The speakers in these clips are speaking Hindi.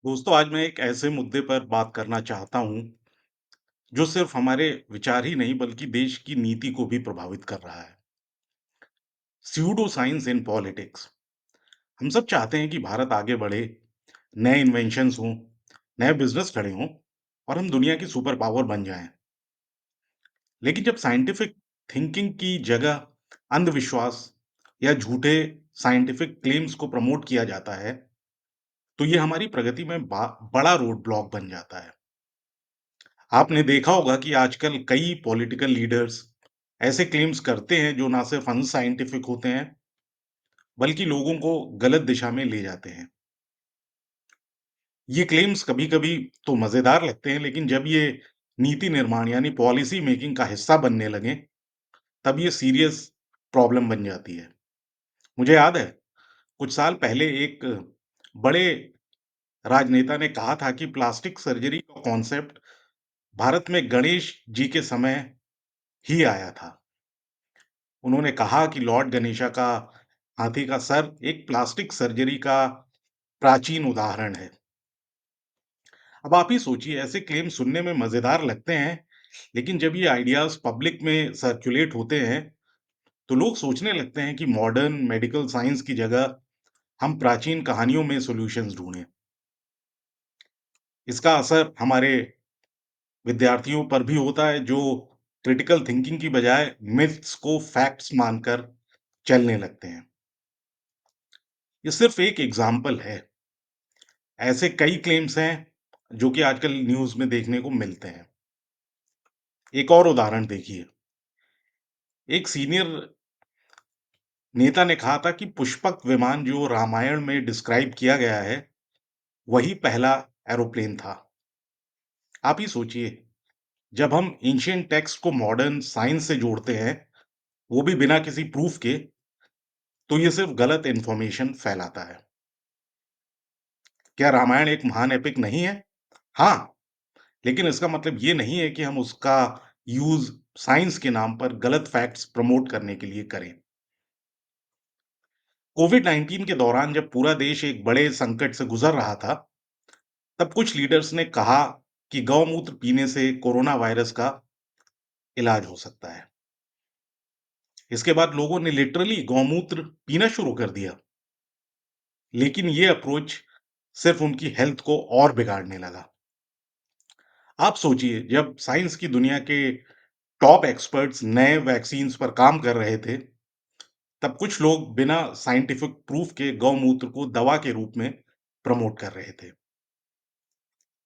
दोस्तों, आज मैं एक ऐसे मुद्दे पर बात करना चाहता हूँ, जो सिर्फ हमारे विचार ही नहीं बल्कि देश की नीति को भी प्रभावित कर रहा है। Pseudo science in politics. हम सब चाहते हैं कि भारत आगे बढ़े, नए इन्वेंशंस हों, नए बिजनेस खड़े हों और हम दुनिया की सुपर पावर बन जाएं। लेकिन जब साइंटिफिक थिंकिंग की जगह अंधविश्वास या झूठे साइंटिफिक क्लेम्स को प्रमोट किया जाता है, तो ये हमारी प्रगति में बड़ा रोड ब्लॉक बन जाता है। आपने देखा होगा कि आजकल कई पॉलिटिकल लीडर्स ऐसे क्लेम्स करते हैं जो ना सिर्फ अनसाइंटिफिक होते हैं, बल्कि लोगों को गलत दिशा में ले जाते हैं। ये क्लेम्स कभी-कभी तो मज़ेदार लगते हैं, लेकिन जब ये नीति निर्माण यानी पॉलिसी मेकिंग का हिस्सा बनने लगें, तब ये सीरियस प्रॉब्लम बन जाती है। मुझे याद है, कुछ साल पहले एक बड़े राजनेता ने कहा था कि प्लास्टिक सर्जरी का कॉन्सेप्ट भारत में गणेश जी के समय ही आया था। उन्होंने कहा कि लॉर्ड गणेशा का हाथी का सर एक प्लास्टिक सर्जरी का प्राचीन उदाहरण है। अब आप ही सोचिए, ऐसे क्लेम सुनने में मजेदार लगते हैं, लेकिन जब ये आइडियाज पब्लिक में सर्कुलेट होते हैं, तो लोग सोचने लगते हैं कि मॉडर्न मेडिकल साइंस की जगह हम प्राचीन कहानियों में सॉल्यूशंस ढूंढें। इसका असर हमारे विद्यार्थियों पर भी होता है, जो क्रिटिकल थिंकिंग की बजाय मिथ्स को फैक्ट्स मानकर चलने लगते हैं। ये सिर्फ एक एग्जाम्पल है। ऐसे कई क्लेम्स हैं, जो कि आजकल न्यूज़ में देखने को मिलते हैं। एक और उदाहरण देखिए, एक सीनियर नेता ने कहा था कि पुष्पक विमान जो रामायण में डिस्क्राइब किया गया है, वही पहला एरोप्लेन था। आप ही सोचिए, जब हम एंशिएंट टेक्स्ट को मॉडर्न साइंस से जोड़ते हैं, वो भी बिना किसी प्रूफ के, तो ये सिर्फ गलत इन्फॉर्मेशन फैलाता है। क्या रामायण एक महान एपिक नहीं है? हाँ, लेकिन इसका मतलब ये नहीं है कि हम उसका यूज़ साइंस के नाम पर गलत फैक्ट्स प्रमोट करने के लिए करें। कोविड-19 के दौरान जब पूरा देश एक बड़े संकट से गुज़र रहा था, तब कुछ लीडर्स ने कहा कि गौमूत्र पीने से कोरोना वायरस का इलाज हो सकता है। इसके बाद लोगों ने लिटरली गौमूत्र पीना शुरू कर दिया, लेकिन ये अप्रोच सिर्फ उनकी हेल्थ को और बिगाड़ने लगा। आप सोचिए, जब साइंस की दुनिया के टॉप एक्सपर्ट्स नए वैक्सीन्स पर काम कर रहे थे, तब कुछ लोग बिना साइंटिफिक प्रूफ के गौमूत्र को दवा के रूप में प्रमोट कर रहे थे।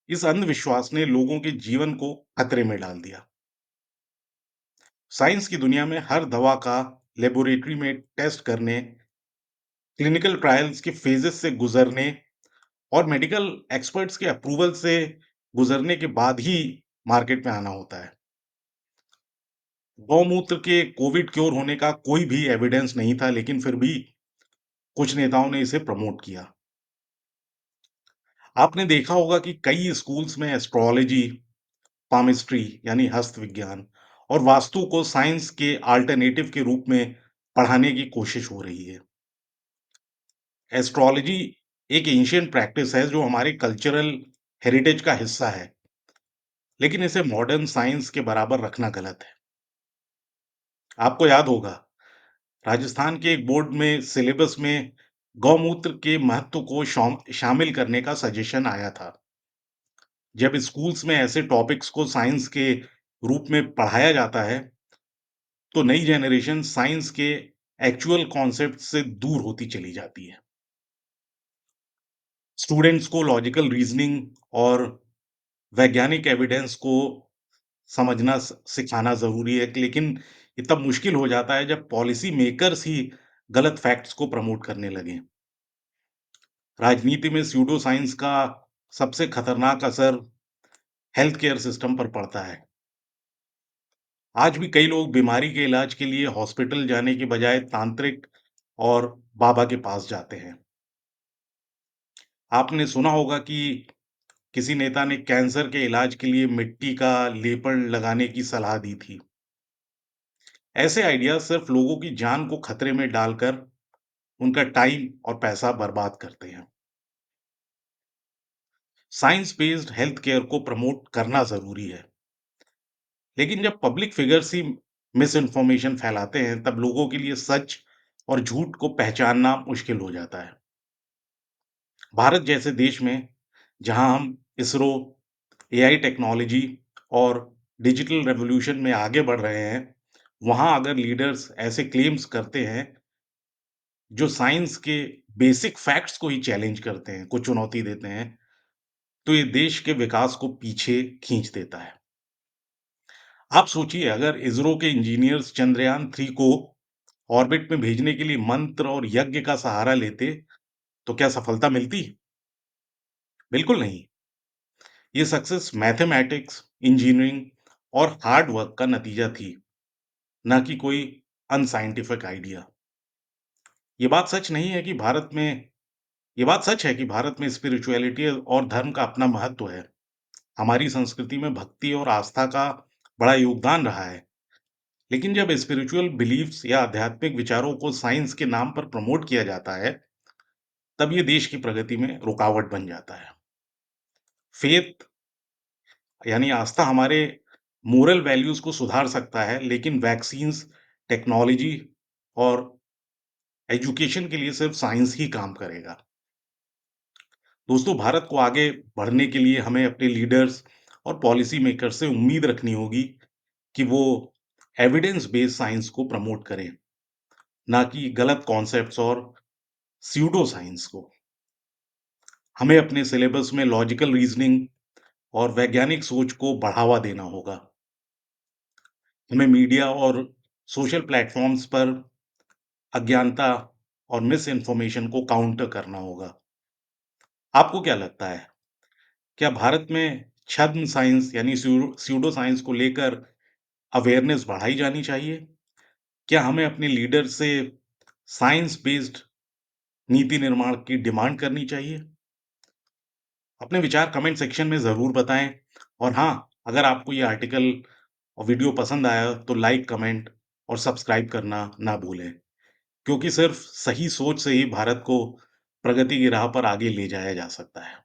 इस अंधविश्वास ने लोगों के जीवन को खतरे में डाल दिया। साइंस की दुनिया में हर दवा का लेबोरेटरी में टेस्ट करने, क्लिनिकल ट्रायल्स के फेजेस से गुजरने और मेडिकल एक्सपर्ट्स के अप्रूवल से गुजरने के बाद ही मार्केट में आना होता है। गौमूत्र के कोविड क्योर होने का कोई भी एविडेंस नहीं था, लेकिन फिर भी कुछ नेताओं ने इसे प्रमोट किया। आपने देखा होगा कि कई स्कूल्स में एस्ट्रोलॉजी, पामिस्ट्री यानी हस्त विज्ञान और वास्तु को साइंस के अल्टरनेटिव के रूप में पढ़ाने की कोशिश हो रही है। एस्ट्रोलॉजी एक एंशिएंट प्रैक्टिस है जो हमारे कल्चरल हेरिटेज का हिस्सा है, लेकिन इसे मॉडर्न साइंस के बराबर रखना गलत है। आपको याद होगा, राजस्थान के एक बोर्ड में सिलेबस में गौमूत्र के महत्व को शामिल करने का सजेशन आया था। जब स्कूल्स में ऐसे टॉपिक्स को साइंस के रूप में पढ़ाया जाता है, तो नई जनरेशन साइंस के एक्चुअल कॉन्सेप्ट से दूर होती चली जाती है। स्टूडेंट्स को लॉजिकल रीजनिंग और वैज्ञानिक एविडेंस को समझना सिखाना ज़रूरी है, लेकिन ये तब मुश्किल हो जाता है जब पॉलिसी मेकर्स ही गलत फैक्ट्स को प्रमोट करने लगें। राजनीति में स्यूडो साइंस का सबसे खतरनाक असर हेल्थ केयर सिस्टम पर पड़ता है। आज भी कई लोग बीमारी के इलाज के लिए हॉस्पिटल जाने की बजाय तांत्रिक और बाबा के पास जाते हैं। आपने सुना होगा कि किसी नेता ने कैंसर के इलाज के लिए मिट्टी का लेपन लगाने की सलाह दी थी। ऐसे आइडिया सिर्फ लोगों की जान को खतरे में डालकर उनका टाइम और पैसा बर्बाद करते हैं। साइंस बेस्ड हेल्थ केयर को प्रमोट करना ज़रूरी है। लेकिन जब पब्लिक फिगर्स ही मिस इन्फॉर्मेशन फैलाते हैं, तब लोगों के लिए सच और झूठ को पहचानना मुश्किल हो जाता है। भारत जैसे देश में, जहां हम इसरो, एआई टेक्नोलॉजी और डिजिटल रेवोल्यूशन में आगे बढ़ रहे हैं, वहां अगर लीडर्स ऐसे क्लेम्स करते हैं, जो साइंस के बेसिक फैक्ट्स को ही चैलेंज करते हैं, को चुनौती देते हैं, तो ये देश के विकास को पीछे खींच देता है। आप सोचिए, अगर इसरो के इंजीनियर्स चंद्रयान-3 को ऑर्बिट में भेजने के लिए मंत्र और यज्ञ का सहारा लेते, तो क्या सफलता मिलती? बिल्कुल नहीं। ये सक्सेस मैथमेटिक्स, इंजीनियरिंग और हार्ड वर्क का नतीजा थी, ना कि कोई अनसाइंटिफिक आइडिया। ये बात सच नहीं है कि भारत में ये बात सच है कि भारत में स्पिरिचुअलिटी और धर्म का अपना महत्व है। हमारी संस्कृति में भक्ति और आस्था का बड़ा योगदान रहा है। लेकिन जब स्पिरिचुअल बिलीफ्स या आध्यात्मिक विचारों को साइंस के नाम पर प्रमोट किया जाता है, तब ये देश की प्रगति में रुकावट बन जाता है। फेथ यानी आस्था हमारे मोरल वैल्यूज को सुधार सकता है, लेकिन वैक्सीन्स, टेक्नोलॉजी और एजुकेशन के लिए सिर्फ साइंस ही काम करेगा। दोस्तों, भारत को आगे बढ़ने के लिए हमें अपने लीडर्स और पॉलिसी मेकर से उम्मीद रखनी होगी कि वो एविडेंस बेस्ड साइंस को प्रमोट करें, ना कि गलत कॉन्सेप्ट्स और स्यूडो साइंस को। हमें अपने सिलेबस में लॉजिकल रीजनिंग और वैज्ञानिक सोच को बढ़ावा देना होगा। हमें मीडिया और सोशल प्लेटफॉर्म्स पर अज्ञानता और मिस इन्फॉर्मेशन को काउंटर करना होगा। आपको क्या लगता है? क्या भारत में छद्म साइंस यानी स्यूडो साइंस को लेकर अवेयरनेस बढ़ाई जानी चाहिए? क्या हमें अपने लीडर से साइंस बेस्ड नीति निर्माण की डिमांड करनी चाहिए? अपने विचार कमेंट सेक्शन में ज़रूर बताएँ, और हाँ, अगर आपको ये आर्टिकल और वीडियो पसंद आया तो लाइक, कमेंट और सब्सक्राइब करना ना भूलें, क्योंकि सिर्फ सही सोच से ही भारत को प्रगति की राह पर आगे ले जाया जा सकता है।